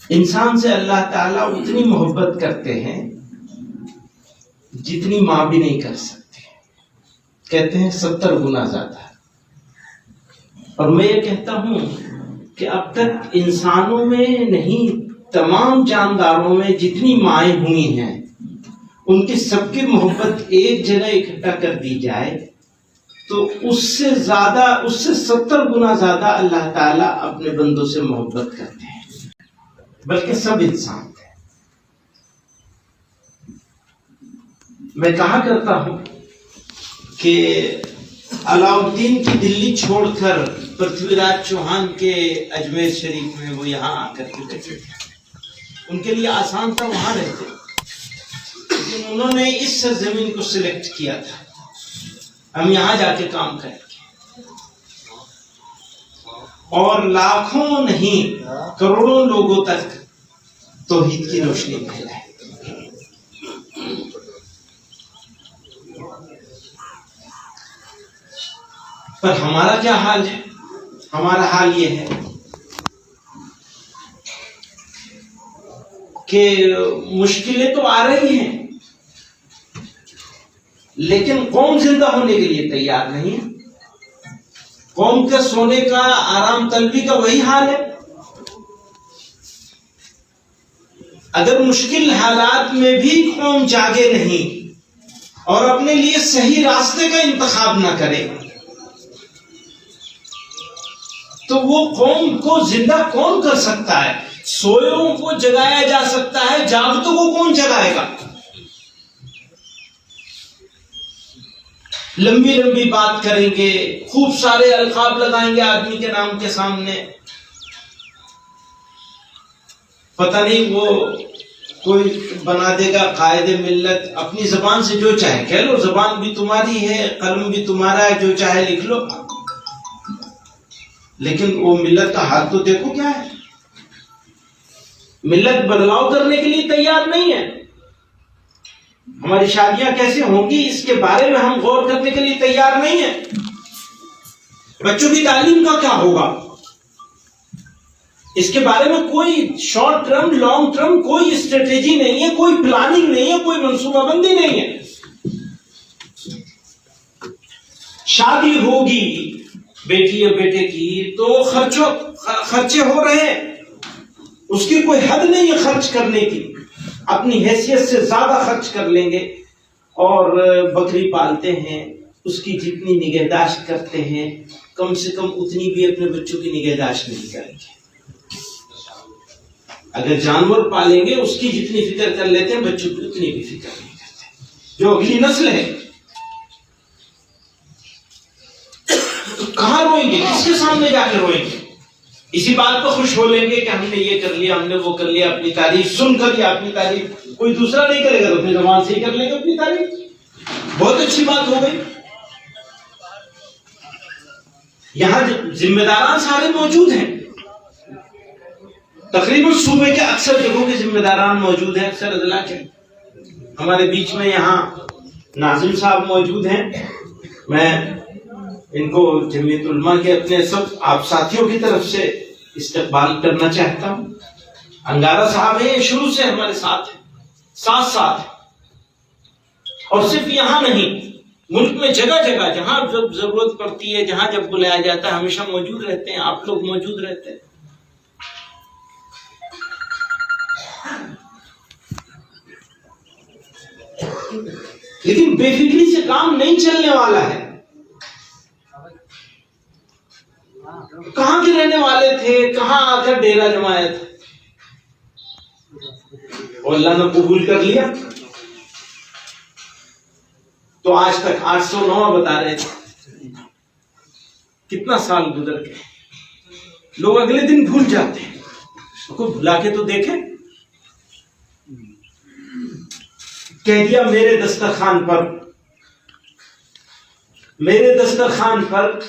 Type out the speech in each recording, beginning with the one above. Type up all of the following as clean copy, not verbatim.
इंसान से अल्लाह ताला उतनी मोहब्बत करते हैं जितनी माँ भी नहीं कर सकती। कहते हैं 70 गुना ज्यादा। और मैं ये कहता हूं कि अब तक इंसानों में नहीं, तमाम जानदारों में जितनी माएँ हुई हैं उनकी सबकी मोहब्बत एक जगह इकट्ठा कर दी जाए तो उससे ज्यादा, उससे 70 गुना ज्यादा अल्लाह ताला अपने बंदों से मोहब्बत करते हैं। बल्कि सब इंसान थे। मैं कहा करता हूं कि अलाउद्दीन की दिल्ली छोड़कर पृथ्वीराज चौहान के अजमेर शरीफ में वो यहाँ आकर के बैठे थे। उनके लिए आसान था वहां रहते, लेकिन उन्होंने इस सरजमीन को सिलेक्ट किया था, हम यहाँ जाके काम करेंगे। और लाखों नहीं करोड़ों लोगों तक तौहीद की रोशनी फैलाए। पर हमारा क्या हाल है? हमारा हाल ये है कि मुश्किलें तो आ रही हैं, लेकिन कौम जिंदा होने के लिए तैयार नहीं है। कौम के सोने का, आराम तलबी का वही हाल है। अगर मुश्किल हालात में भी कौम जागे नहीं और अपने लिए सही रास्ते का इंतखाब ना करे तो वो कौम को जिंदा कौन कर सकता है? सोयों को जगाया जा सकता है, जागतों को कौन जगाएगा? लंबी लंबी बात करेंगे, खूब सारे अलकाब लगाएंगे आदमी के नाम के सामने, पता नहीं वो कोई बना देगा कायदे मिल्लत। अपनी जबान से जो चाहे कह लो, जबान भी तुम्हारी है, कलम भी तुम्हारा है, जो चाहे लिख लो, लेकिन वो मिल्लत का हाल तो देखो क्या है। मिल्लत बदलाव करने के लिए तैयार नहीं है। हमारी शादियां कैसे होंगी इसके बारे में हम गौर करने के लिए तैयार नहीं है। बच्चों की तालीम का क्या होगा इसके बारे में कोई शॉर्ट टर्म, लॉन्ग टर्म कोई स्ट्रेटेजी नहीं है, कोई प्लानिंग नहीं है, कोई मंसूबाबंदी नहीं है। शादी होगी बेटी या बेटे की तो खर्चे हो रहे हैं, उसकी कोई हद नहीं है खर्च करने की। अपनी हैसियत से ज्यादा खर्च कर लेंगे और बकरी पालते हैं, उसकी जितनी निगहदाश्त करते हैं कम से कम उतनी भी अपने बच्चों की निगहदाश्त नहीं करेंगे। अगर जानवर पालेंगे उसकी जितनी फिक्र कर लेते हैं बच्चों की उतनी भी फिक्र नहीं करते। जो अगली नस्ल है तो कहां रोएंगे, किसके सामने जाकर रोएंगे? इसी बात पर खुश हो लेंगे कि हमने ये कर लिया, हमने वो कर लिया, अपनी तारीफ सुनकर या अपनी तारीफ कोई दूसरा नहीं करेगा तो अपनी जबान से ही कर लेंगे अपनी तारीफ। बहुत अच्छी बात हो गई। यहां जिम्मेदारान सारे मौजूद हैं, तकरीबन सूबे के अक्सर जगहों के जिम्मेदारान मौजूद हैं, अक्सर अदला के। हमारे बीच में यहाँ नाजिम साहब मौजूद हैं। मैं इनको जमीयत उलमा के अपने सब आप साथियों की तरफ से इस्तकबाल करना चाहता हूं। अंगारा साहब है, शुरू से हमारे साथ है, साथ और सिर्फ यहां नहीं, मुल्क में जगह जगह जहां जब जरूरत पड़ती है, जहां जब बुलाया जाता है हमेशा मौजूद रहते हैं। आप लोग मौजूद रहते हैं। लेकिन बेफिक्री से काम नहीं चलने वाला है। कहां के रहने वाले थे, कहां आकर डेरा जमाया था, और अल्लाह ने कबूल कर लिया। तो आज तक 809 बता रहे थे, कितना साल गुजर गए। लोग अगले दिन भूल जाते हैं, उसको भुला के तो देखें। कह दिया मेरे दस्तरखान पर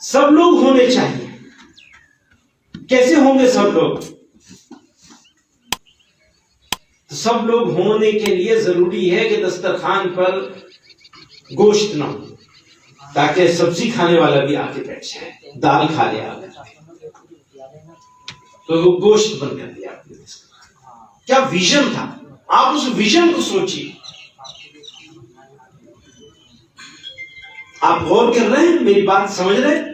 सब लोग होने चाहिए। कैसे होंगे सब लोग? तो सब लोग होने के लिए जरूरी है कि दस्तरखान पर गोश्त ना हो, ताकि सब्जी खाने वाला भी आके बैठ जाए, दाल खा ले आकर। तो वो गोश्त बंद कर दिया आपने। क्या विजन था, आप उस विजन को सोचिए। आप गौर कर रहे हैं, मेरी बात समझ रहे हैं?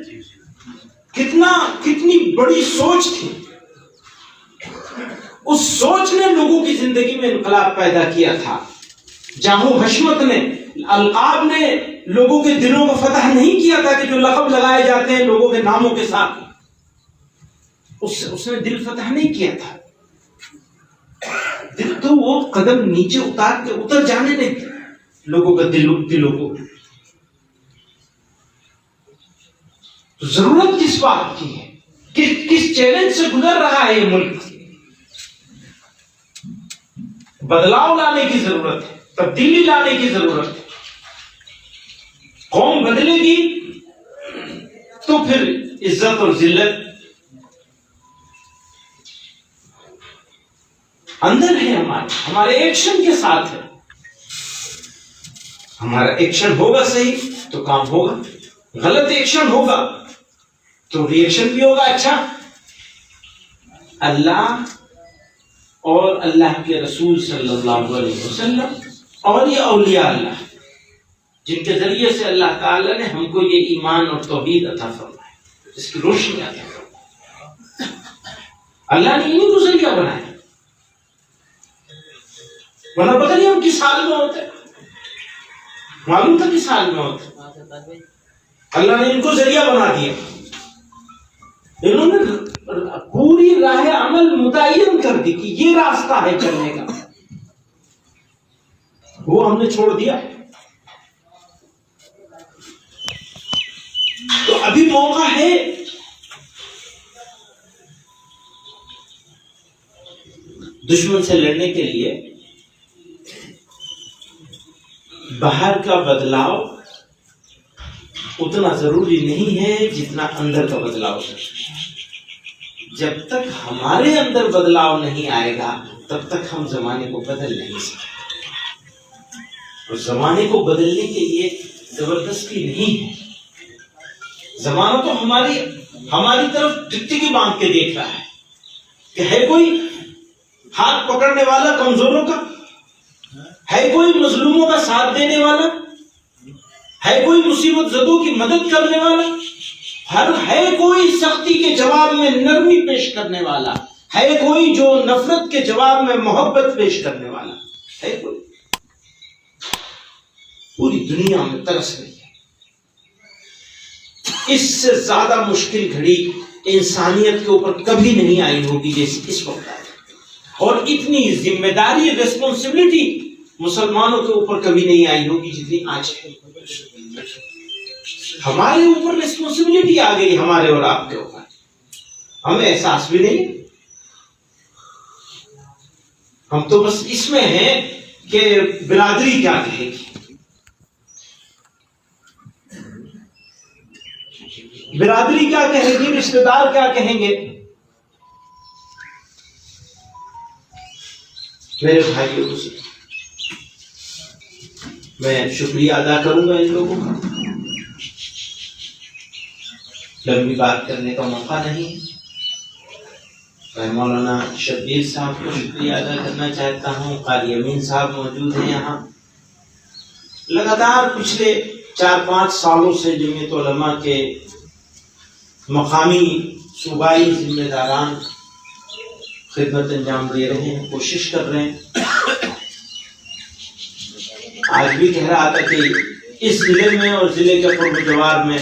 कितनी बड़ी सोच थी। उस सोच ने लोगों की जिंदगी में इनकलाब पैदा किया था। जाहू हशमत ने, अलकाब ने लोगों के दिलों को फतह नहीं किया था कि जो लक़ब लगाए जाते हैं लोगों के नामों के साथ, उसने दिल फतह नहीं किया था। दिल तो वो कदम नीचे उतर जाने नहीं लोगों का दिलों को। तो जरूरत किस बात की है, किस चैलेंज से गुजर रहा है ये मुल्क? बदलाव लाने की जरूरत है, तब्दीली लाने की जरूरत है। कौम बदलेगी तो फिर इज्जत और जिल्लत अंदर है, हमारे एक्शन के साथ है। हमारा एक्शन होगा सही तो काम होगा, गलत एक्शन होगा तो रिएक्शन भी होगा अच्छा। अल्लाह और अल्लाह के रसूल सल्लल्लाहु अलैहि वसल्लम और ये औलिया अल्लाह, जिनके जरिए से अल्लाह ताला ने हमको ये ईमान और तौहीद अता फरमाया, इसकी रोशनी अता फरमाया। अल्लाह ने इन्हीं को जरिया बनाया, वरना पता नहीं हम किस हाल में होते, मालूम था किस हाल में होते। अल्लाह ने इनको जरिया बना दिया, इन्होंने पूरी राह अमल मुतय्यन कर दी कि ये रास्ता है चलने का, वो हमने छोड़ दिया। तो अभी मौका है दुश्मन से लड़ने के लिए। बाहर का बदलाव उतना जरूरी नहीं है जितना अंदर का बदलाव है। जब तक हमारे अंदर बदलाव नहीं आएगा तब तक हम जमाने को बदल नहीं सकते। और जमाने को बदलने के लिए जबरदस्ती नहीं है। जमाना तो हमारी तरफ टिकटिकी बांध के देख रहा है कि है कोई हाथ पकड़ने वाला कमजोरों का, है कोई मजलूमों का साथ देने वाला, है कोई मुसीबत ज़दों की मदद करने वाला, है कोई सख्ती के जवाब में नरमी पेश करने वाला, है कोई जो नफरत के जवाब में मोहब्बत पेश करने वाला, है कोई? पूरी दुनिया में तरस रही है। इससे ज्यादा मुश्किल घड़ी इंसानियत के ऊपर कभी नहीं आई होगी जैसे इस वक्त आई। और इतनी जिम्मेदारी, रिस्पॉन्सिबिलिटी मुसलमानों के ऊपर कभी नहीं आई होगी जितनी आज है। हमारे ऊपर रिस्पॉन्सिबिलिटी आ गई, हमारे और आपके ऊपर। हमें एहसास भी नहीं, हम तो बस इसमें हैं कि बिरादरी क्या कहेगी, बिरादरी क्या कहेगी, रिश्तेदार क्या कहेंगे। मेरे भाइयों से मैं शुक्रिया अदा करूंगा इन लोगों का। लंबी बात करने का मौका नहीं है। मैं मौलाना शब्बीर साहब को शुक्रिया अदा करना चाहता हूँ। कारी अमीन साहब मौजूद हैं यहाँ। लगातार पिछले 4-5 सालों से जमीयत उलमा के मकामी सूबाई जिम्मेदारान खिदमत अंजाम दे रहे हैं, कोशिश कर रहे हैं। आज भी कह रहा था कि इस जिले में और जिले के पूर्व जवार में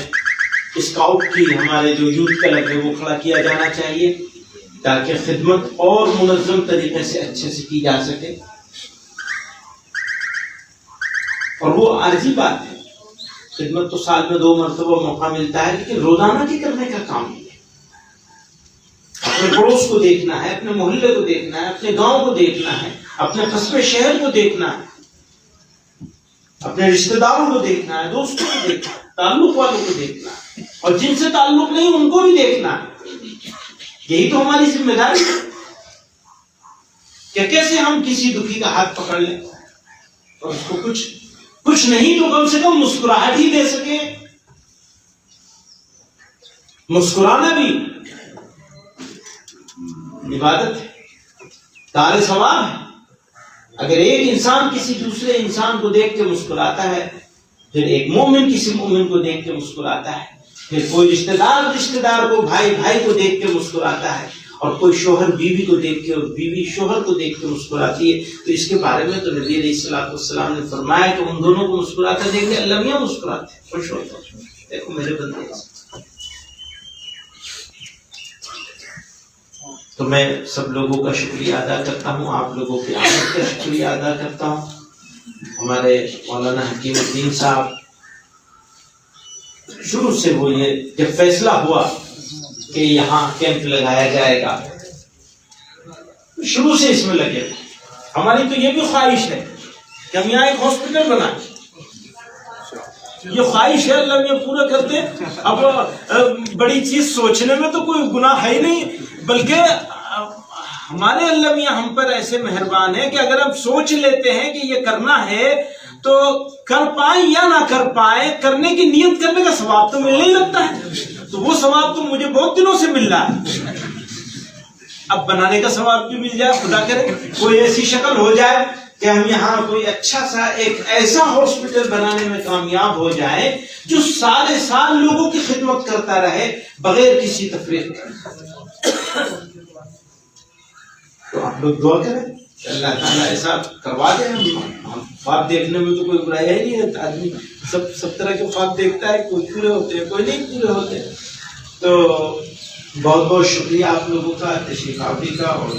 स्काउट की हमारे जो यूथ क्लब है वो खड़ा किया जाना चाहिए ताकि खिदमत और मुनज़्ज़म तरीके से अच्छे से की जा सके। और वो आर्जी बात है, खिदमत तो साल में 2 मरतबा मौका मिलता है, लेकिन रोजाना की करने का काम नहीं है। अपने पड़ोस को देखना है, अपने मोहल्ले को देखना है, अपने गांव को देखना है, अपने कस्बे शहर को देखना है, अपने रिश्तेदारों को देखना है, दोस्तों को देखना है, ताल्लुक वालों को देखना है, और जिनसे ताल्लुक नहीं उनको भी देखना है। यही तो हमारी जिम्मेदारी है कि कैसे हम किसी दुखी का हाथ पकड़ लें और उसको कुछ नहीं तो कम से कम मुस्कुराहट ही दे सके। मुस्कुराना भी इबादत है, तारे सवाब है। अगर एक इंसान किसी दूसरे इंसान को देख के मुस्कुराता है, फिर एक मोमिन किसी मोमिन को देख के मुस्कुराता है, फिर कोई रिश्तेदार रिश्तेदार को, भाई भाई को देख के मुस्कुराता है, और कोई शोहर बीवी को देख के और बीवी शोहर को देख के मुस्कुराती है, तो इसके बारे में तो नबी अलैहिस्सलाम ने फरमाया कि उन दोनों को मुस्कुराता देख के अल्लाह मियां मुस्कुराते, खुश होते हैं, देखो मेरे बंदे। तो मैं सब लोगों का शुक्रिया अदा करता हूँ, आप लोगों की आमद का शुक्रिया अदा करता हूँ। हमारे मौलाना हकीमुद्दीन साहब, शुरू से वो ये जब फैसला हुआ कि यहाँ कैंप लगाया जाएगा, शुरू से इसमें लगे। हमारी तो ये भी ख्वाहिश है कि हम यहाँ एक हॉस्पिटल बनाएं, ये ख्वाहिश है, अल्लाह ने पूरा करते। अब बड़ी चीज सोचने में तो कोई गुनाह है ही नहीं, बल्कि हमारे अल्लाह मियां हम पर ऐसे मेहरबान है कि अगर हम सोच लेते हैं कि ये करना है तो कर पाए या ना कर पाए, करने की नियत करने का सवाब तो मिलने ही लगता है। तो वो सवाब तो मुझे बहुत दिनों से मिल रहा है, अब बनाने का सवाब भी मिल जाए, खुदा करे कोई ऐसी शक्ल हो जाए कि हम यहाँ कोई अच्छा सा एक ऐसा हॉस्पिटल बनाने में कामयाब हो जाए जो सारे साल लोगों की खिदमत करता रहे बगैर किसी तफरीक के। तो आप लोग दुआ करें, अल्लाह ताला ऐसा करवा दे। हम ख्वाब देखने में तो कोई बुराई ही नहीं है, आदमी सब तरह के ख्वाब देखता है, कोई पूरे होते हैं, कोई नहीं पूरे होते। तो बहुत बहुत शुक्रिया आप लोगों का, तशरीफ आवरी का। और